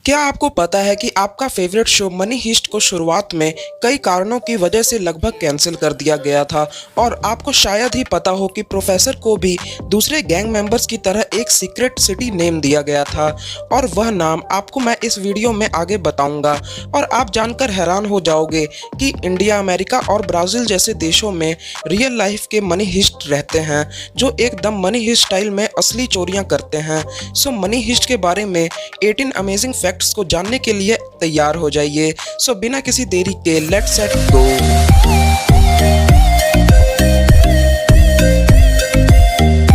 क्या आपको पता है कि आपका फेवरेट शो मनी हीस्ट को शुरुआत में कई कारणों की वजह से लगभग कैंसिल कर दिया गया था और आपको शायद ही पता हो कि प्रोफेसर को भी दूसरे गैंग मेंबर्स की तरह एक सीक्रेट सिटी नेम दिया गया था और वह नाम आपको मैं इस वीडियो में आगे बताऊंगा और आप जानकर हैरान हो जाओगे कि इंडिया, अमेरिका और ब्राज़ील जैसे देशों में रियल लाइफ के मनी हीस्ट रहते हैं जो एकदम मनी हीस्ट स्टाइल में असली चोरियां करते हैं। सो मनी हीस्ट के बारे में 18 अमेजिंग फैक्ट्स को जानने के लिए तैयार हो जाइए। सो बिना किसी देरी के लेट्स सेट गो।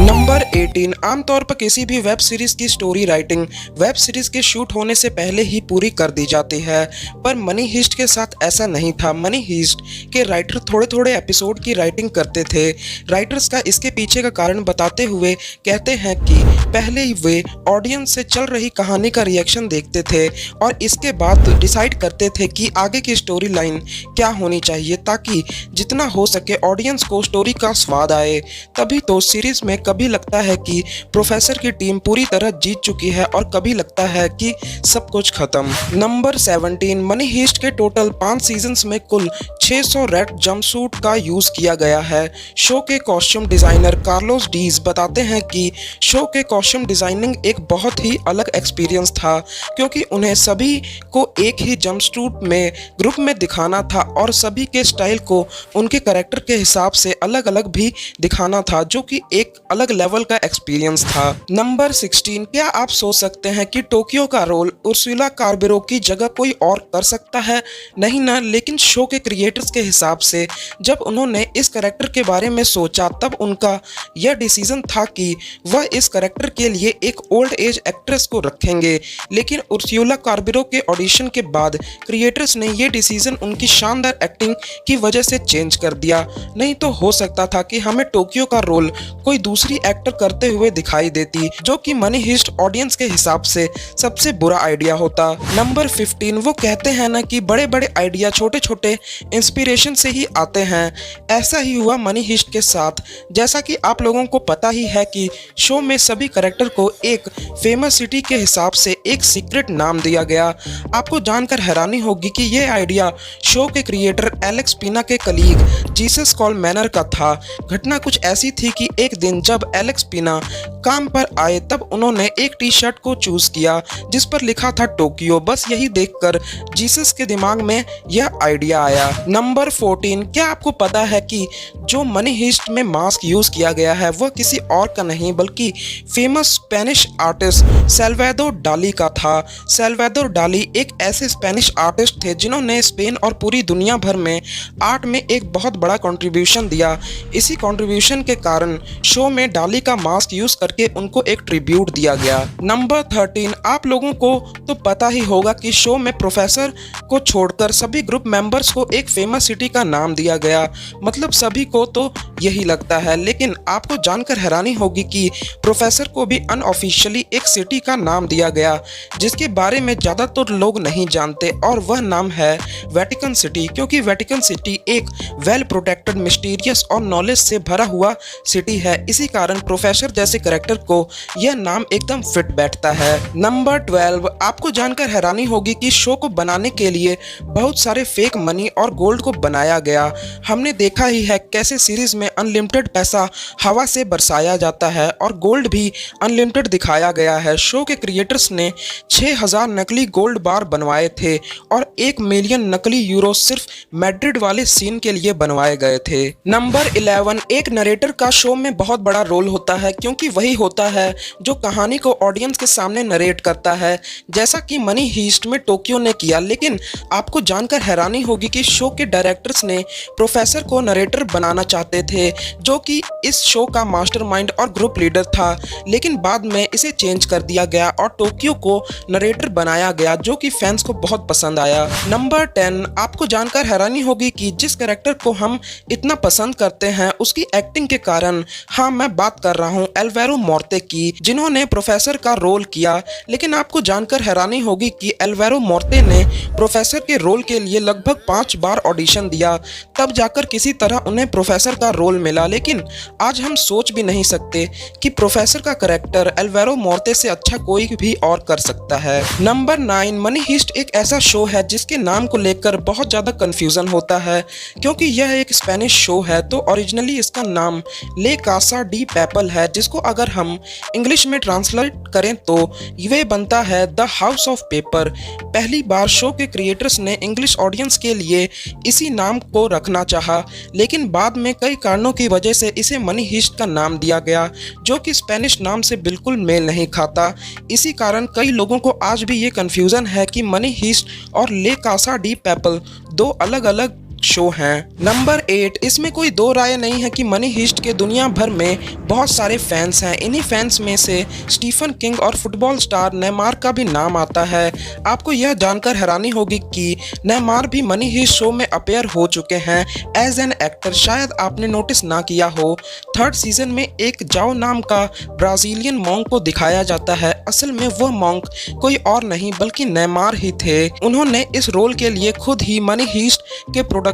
नंबर 18, आमतौर पर किसी भी वेब सीरीज की स्टोरी राइटिंग वेब सीरीज के शूट होने से पहले ही पूरी कर दी जाती है, पर मनी हीस्ट के साथ ऐसा नहीं था। मनी हीस्ट के राइटर थोड़े थोड़े एपिसोड की राइटिंग करते थे। राइटर्स का इसके पीछे का कारण बताते हुए कहते हैं कि पहले ही वे ऑडियंस से चल रही कहानी का रिएक्शन देखते थे और इसके बाद डिसाइड करते थे कि आगे की स्टोरी लाइन क्या होनी चाहिए ताकि जितना हो सके ऑडियंस को स्टोरी का स्वाद आए। तभी तो सीरीज में कभी लगता है कि प्रोफेसर की टीम पूरी तरह जीत चुकी है और कभी लगता है कि सब कुछ खत्म। नंबर 17, मनी हीस्ट के टोटल 5 सीजन्स में कुल 600 रेड जंपसूट का यूज किया गया है। शो के कॉस्ट्यूम डिजाइनर कार्लोस डीज बताते हैं कि शो के कॉस्ट्यूम डिजाइनिंग एक बहुत ही अलग एक्सपीरियंस था क्योंकि उन्हें सभी को एक ही जंपसूट में ग्रुप में दिखाना था और सभी के स्टाइल को उनके कैरेक्टर के हिसाब से अलग अलग भी दिखाना था, जो कि एक अलग लेवल का एक्सपीरियंस था। नंबर 16, क्या आप सोच सकते हैं कि टोक्यो का रोल उर्सुला कार्बेरो की जगह कोई और कर सकता है? नहीं ना, लेकिन शो के क्रिएटर्स के हिसाब से जब उन्होंने इस कैरेक्टर के बारे में सोचा तब उनका यह डिसीजन था कि वह इस कैरेक्टर के लिए एक ओल्ड एज एक्ट्रेस को रखेंगे, लेकिन उर्सुला कार्बेरो के ऑडिशन के बाद क्रिएटर्स ने यह डिसीजन उनकी शानदार एक्टिंग की वजह से चेंज कर दिया। नहीं तो हो सकता था कि हमें टोक्यो का रोल कोई दूसरी एक्टर करते हुए दिखाई देती, जो कि मनी हीस्ट ऑडियंस के हिसाब से सबसे बुरा आइडिया होता। नंबर 15, वो कहते हैं ना कि बड़े बड़े आइडिया छोटे छोटे इंस्पिरेशन से ही आते हैं। ऐसा ही हुआ मनी हीस्ट के साथ। जैसा कि आप लोगों को पता ही है कि शो में सभी कैरेक्टर को एक फेमस सिटी के हिसाब से एक सीक्रेट नाम दिया गया। आपको जानकर हैरानी होगी कि यह आइडिया शो के क्रिएटर एलेक्स पीना के कलीग जीसस कॉल मैनर का था। घटना कुछ ऐसी थी कि एक दिन जब एलेक्स पीना काम पर आए तब उन्होंने एक टी शर्ट को चूज किया जिस पर लिखा था टोक्यो। बस यही देखकर जीसस के दिमाग में यह आइडिया आया। नंबर 14, क्या आपको पता है कि जो मनी हीस्ट में मास्क यूज किया गया है वह किसी और का नहीं बल्कि फेमस स्पेनिश आर्टिस्ट सैल्वाडोर डाली का था। सैल्वाडोर डाली एक ऐसे स्पेनिश आर्टिस्ट थे जिन्होंने स्पेन और पूरी दुनिया भर में आर्ट में एक बहुत बड़ा कंट्रीब्यूशन दिया। इसी कंट्रीब्यूशन के कारण शो में डाली का मास्क यूज करके उनको एक ट्रिब्यूट दिया गया। नंबर 13, आप लोगों को तो पता ही होगा कि शो में प्रोफेसर को छोड़कर सभी ग्रुप मेंबर्स को एक फेमस सिटी का नाम दिया गया। मतलब सभी को तो यही लगता है, लेकिन आपको जानकर हैरानी होगी कि प्रोफेसर को भी अनऑफिशियली एक सिटी का नाम दिया गया जिसके बारे में ज़्यादातर लोग नहीं जानते और वह नाम है वेटिकन सिटी, क्योंकि वेटिकन सिटी एक वेल प्रोटेक्टेड, मिस्टीरियस और नॉलेज से भरा हुआ सिटी है। इसी कारण प्रोफेसर जैसे कैरेक्टर को यह नाम एकदम फिट बैठता है। नंबर 12, आपको जानकर हैरानी होगी कि शो को बनाने के लिए बहुत सारे फेक मनी और गोल्ड को बनाया गया। हमने देखा ही है कैसे सीरीज में अनलिमिटेड पैसा हवा से बरसाया जाता है और गोल्ड भी अनलिमिटेड दिखाया गया है। शो के क्रिएटर्स ने 6000 नकली गोल्ड बार बनवाए थे और 1 मिलियन नकली यूरो सिर्फ मैड्रिड वाले सीन के लिए बनवाए गए थे। नंबर 11, एक नरेटर का शो में बहुत बड़ा रोल होता है क्योंकि वही होता है जो कहानी को ऑडियंस के सामने नरेट करता है, जैसा कि मनी हीस्ट में टोक्यो ने किया। लेकिन आपको जानकर हैरानी होगी कि शो के डायरेक्टर्स ने प्रोफेसर को नरेटर बनाना चाहते थे, जो कि इस शो का मास्टरमाइंड और ग्रुप लीडर था, लेकिन बाद में इसे चेंज कर दिया गया और टोक्यो को नरेटर बनाया गया, जो कि फैंस को बहुत पसंद आया। नंबर 10, आपको जानकर हैरानी होगी कि जिस कैरेक्टर को हम इतना पसंद करते हैं उसकी एक्टिंग के कारण, हाँ मैं बात कर रहा हूँ एल्वेरो मोर्ते की, जिन्होंने प्रोफेसर का रोल किया। लेकिन आपको जानकर हैरानी होगी कि एल्वारो मोर्ते ने प्रोफेसर के रोल के लिए लगभग 5 बार ऑडिशन दिया, तब जाकर किसी तरह उन्हें प्रोफेसर का रोल मिला। लेकिन आज हम सोच भी नहीं सकते कि प्रोफेसर का कैरेक्टर एल्वारो मोर्ते से अच्छा कोई भी और कर सकता है। नंबर 9, मनी हीस्ट एक ऐसा शो है जिसके नाम को लेकर बहुत ज़्यादा कंफ्यूजन होता है, क्योंकि यह एक स्पेनिश शो है। तो ओरिजिनली इसका नाम ले कासा डी पेपल है, जिसको अगर हम इंग्लिश में ट्रांसलेट करें तो यह बनता है द हाउस ऑफ पेपर। पहली बार शो के क्रिएटर्स ने इंग्लिश ऑडियंस के लिए इसी नाम को रखना चाहा, लेकिन बाद में कई कारणों की वजह से इसे मनी हीस्ट का नाम दिया गया, जो कि स्पेनिश नाम से बिल्कुल मेल नहीं खाता। इसी कारण कई लोगों को आज भी ये कंफ्यूजन है कि मनी हीस्ट और ले कासा डी पेपल दो अलग अलग शो हैं। नंबर 8, इसमें कोई दो राय नहीं है कि मनी हीस्ट के दुनिया भर में बहुत सारे फैंस हैं। इन्हीं फैंस में से स्टीफन किंग और फुटबॉल स्टार नेमार का भी नाम आता है। आपको यह जानकर हैरानी होगी कि नेमार भी मनी हीस्ट शो में अपीयर हो चुके हैं एज एन एक्टर। शायद आपने नोटिस ना किया हो, 3rd सीजन में एक जाओ नाम का ब्राज़ीलियन मॉन्क को दिखाया जाता है। असल में वह मॉन्क कोई और नहीं बल्कि नेमार ही थे। उन्होंने इस रोल के लिए खुद ही मनी हीस्ट के प्रोडक्शन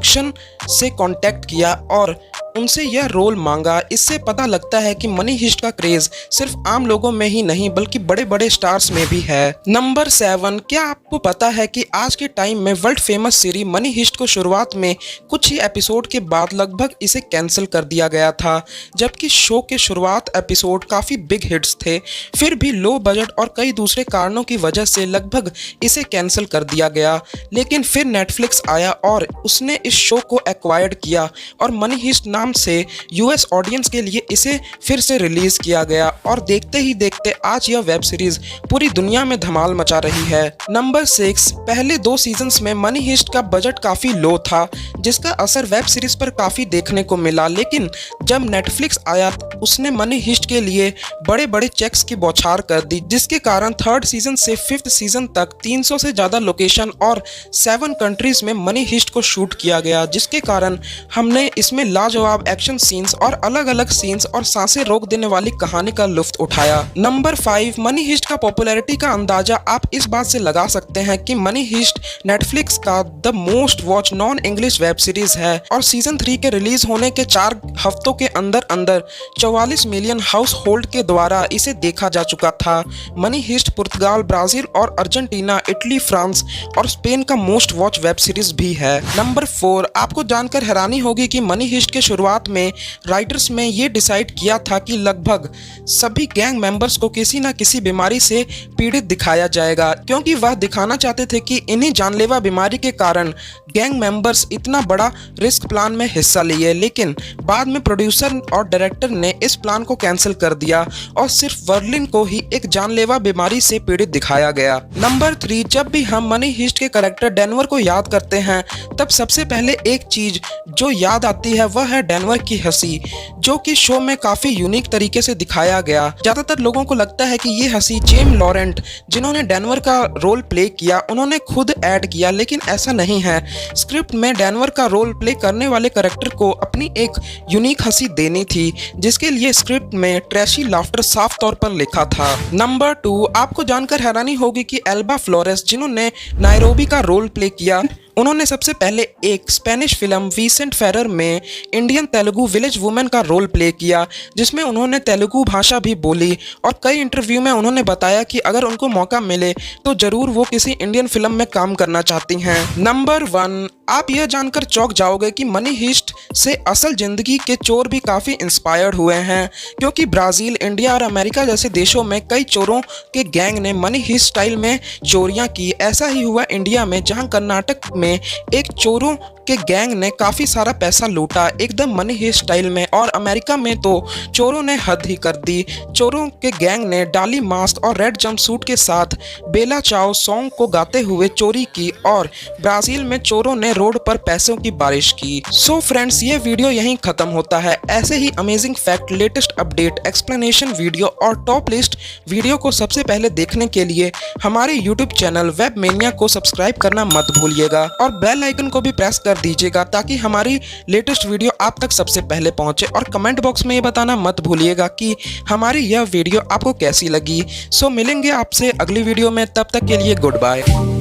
से कांटेक्ट किया और उनसे यह रोल मांगा। इससे पता लगता है कि मनी हीस्ट का क्रेज सिर्फ आम लोगों में ही नहीं बल्कि बड़े बड़े स्टार्स में भी है। नंबर 7, क्या आपको पता है कि आज के टाइम में world famous series money heist को शुरुआत में कुछ ही एपिसोड के बाद लगभग इसे कैंसिल कर दिया गया था, जबकि शो के शुरुआत एपिसोड काफ़ी बिग हिट्स थे। फिर भी लो बजट और कई दूसरे कारणों की वजह से लगभग इसे कैंसिल कर दिया गया। लेकिन फिर नेटफ्लिक्स आया और उसने इस शो को एक्वायर्ड किया और मनी हीस्ट नाम से यूएस ऑडियंस के लिए इसे फिर से रिलीज किया गया और देखते ही देखते आज यह वेब सीरीज पूरी दुनिया में धमाल मचा रही है। नंबर 6, पहले 2 सीजन्स में मनी हीस्ट का बजट काफी लो था, जिसका असर वेब सीरीज पर काफी देखने को मिला। लेकिन जब नेटफ्लिक्स आया उसने मनी हीस्ट के लिए बड़े बड़े चेक्स की बौछार कर दी, जिसके कारण 3rd सीजन से 5th सीजन तक 300 से ज्यादा लोकेशन और 7 कंट्रीज में मनी हीस्ट को शूट किया गया, जिसके कारण हमने इसमें लाजवाब एक्शन सीन्स और अलग अलग सीन्स और सांसें रोक देने वाली कहानी का लुत्फ उठाया। नंबर 5, मनी हीस्ट का पॉपुलैरिटी का अंदाजा आप इस बात से लगा सकते हैं कि मनी हीस्ट नेटफ्लिक्स का the most watch non English web series है और सीजन 3 के रिलीज होने के 4 हफ्तों के अंदर अंदर 44 मिलियन हाउस होल्ड के द्वारा इसे देखा जा चुका था। मनी हीस्ट पुर्तगाल, ब्राजील और अर्जेंटीना, इटली, फ्रांस और स्पेन का मोस्ट वॉच वेब सीरीज भी है। नंबर 4, आपको जानकर हैरानी होगी कि मनी हीस्ट के शुरुआत में राइटर्स ने ये डिसाइड किया था कि लगभग सभी गैंग मेंबर्स को किसी न किसी बीमारी से पीड़ित दिखाया जाएगा, क्योंकि वह दिखाना चाहते थे कि इन्हीं जानलेवा बीमारी के कारण गैंग मेंबर्स इतना बड़ा रिस्क प्लान में हिस्सा लिए। लेकिन बाद में प्रोड्यूसर और डायरेक्टर ने इस प्लान को कैंसिल कर दिया और सिर्फ वर्लिन को ही एक जानलेवा बीमारी से पीड़ित दिखाया गया। नंबर 3, जब भी हम मनी हीस्ट के कैरेक्टर डेनवर को याद करते हैं तब सबसे पहले एक चीज जो याद आती है वह है डेनवर की हंसी, जो कि शो में काफी यूनिक तरीके से दिखाया गया। ज्यादातर लोगों को लगता है कि ये हंसी जेम लॉरेंट, जिन्होंने डेनवर का रोल प्ले किया, उन्होंने खुद ऐड किया, लेकिन ऐसा नहीं है। स्क्रिप्ट में डेनवर का रोल प्ले करने वाले कैरेक्टर को अपनी एक यूनिक हंसी देनी थी, जिसके लिए स्क्रिप्ट में ट्रैशी लाफ्टर साफ तौर पर लिखा था। नंबर 2, आपको जानकर हैरानी होगी कि एल्बा फ्लोरेस, जिन्होंने नायरोबी का रोल प्ले किया, उन्होंने सबसे पहले एक स्पेनिश फिल्म विसेंट फेरर में इंडियन तेलुगु विलेज वुमेन का रोल प्ले किया, जिसमें उन्होंने तेलुगु भाषा भी बोली और कई इंटरव्यू में उन्होंने बताया कि अगर उनको मौका मिले तो जरूर वो किसी इंडियन फिल्म में काम करना चाहती हैं। नंबर 1, आप यह जानकर चौंक जाओगे कि मनी हीस्ट से असल जिंदगी के चोर भी काफ़ी इंस्पायर्ड हुए हैं, क्योंकि ब्राज़ील, इंडिया और अमेरिका जैसे देशों में कई चोरों के गैंग ने मनी हीस्ट स्टाइल में चोरियां की। ऐसा ही हुआ इंडिया में, जहां कर्नाटक में एक चोरों के गैंग ने काफ़ी सारा पैसा लूटा एकदम मनी हीस्ट स्टाइल में, और अमेरिका में तो चोरों ने हद ही कर दी। चोरों के गैंग ने डाली मास्क और रेड जंपसूट के साथ बेला चाओ सॉन्ग को गाते हुए चोरी की, और ब्राज़ील में चोरों ने रोड पर पैसों की बारिश की। सो फ्रेंड्स, ये वीडियो यहीं खत्म होता है। ऐसे ही amazing fact, latest update, explanation video और टॉप लिस्ट वीडियो को सबसे पहले देखने के लिए हमारे यूट्यूब चैनल वेब मेनिया को सब्सक्राइब करना मत भूलिएगा और बेल आइकन को भी प्रेस कर कर दीजिएगा ताकि हमारी लेटेस्ट वीडियो आप तक सबसे पहले पहुंचे। और कमेंट बॉक्स में ये बताना मत भूलिएगा कि हमारी यह वीडियो आपको कैसी लगी। सो मिलेंगे आपसे अगली वीडियो में, तब तक के लिए गुड बाय।